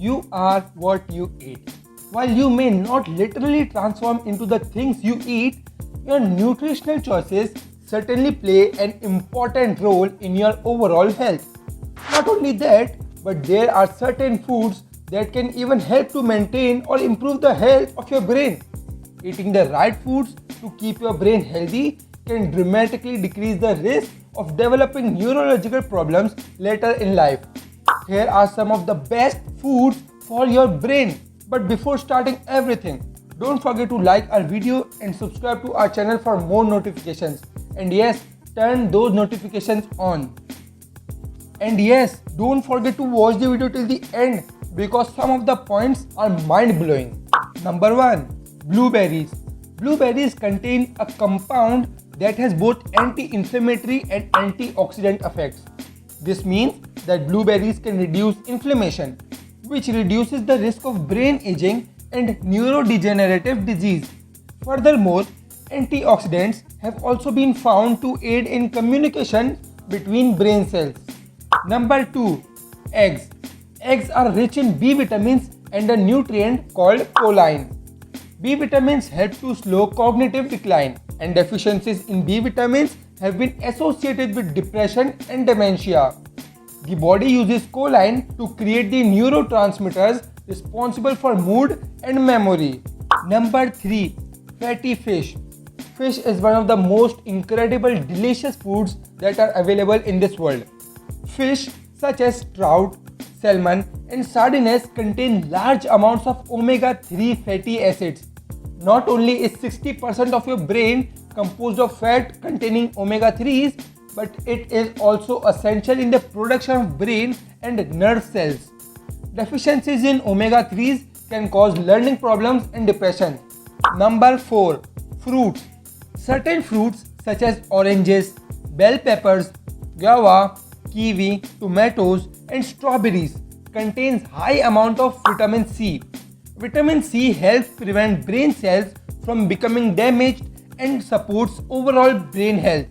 You are what you eat. While you may not literally transform into the things you eat, your nutritional choices certainly play an important role in your overall health. Not only that, but there are certain foods that can even help to maintain or improve the health of your brain. Eating the right foods to keep your brain healthy can dramatically decrease the risk of developing neurological problems later in life. Here are some of the best foods for your brain. But before starting everything, don't forget to like our video and subscribe to our channel for more notifications. And yes, turn those notifications on. And yes, don't forget to watch the video till the end because some of the points are mind-blowing. Number 1. Blueberries. Blueberries contain a compound that has both anti-inflammatory and antioxidant effects. This means that blueberries can reduce inflammation, which reduces the risk of brain aging and neurodegenerative disease. Furthermore, antioxidants have also been found to aid in communication between brain cells. Number 2. Eggs. Eggs are rich in B vitamins and a nutrient called choline. B vitamins help to slow cognitive decline, and deficiencies in B vitamins have been associated with depression and dementia. The body uses choline to create the neurotransmitters responsible for mood and memory. Number 3. Fatty fish. Fish is one of the most incredible delicious foods that are available in this world. Fish such as trout, salmon and sardines contain large amounts of omega-3 fatty acids. Not only is 60% of your brain composed of fat containing omega-3s, but it is also essential in the production of brain and nerve cells. Deficiencies in omega-3s can cause learning problems and depression. Number 4. Fruits. Certain fruits such as oranges, bell peppers, guava, kiwi, tomatoes and strawberries contains high amount of vitamin C. Vitamin C helps prevent brain cells from becoming damaged and supports overall brain health.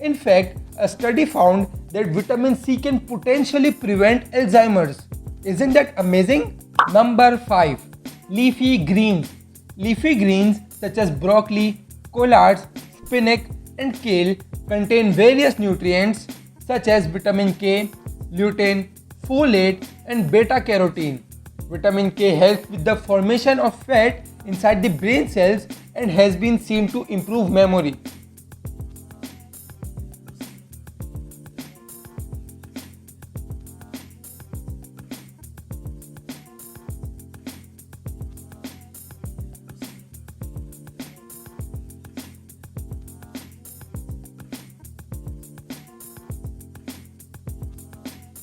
In fact, a study found that vitamin C can potentially prevent Alzheimer's. Isn't that amazing? Number 5. Leafy greens. Leafy greens such as broccoli, collards, spinach and kale contain various nutrients such as vitamin K, lutein, folate and beta-carotene. Vitamin K helps with the formation of fat inside the brain cells and has been seen to improve memory.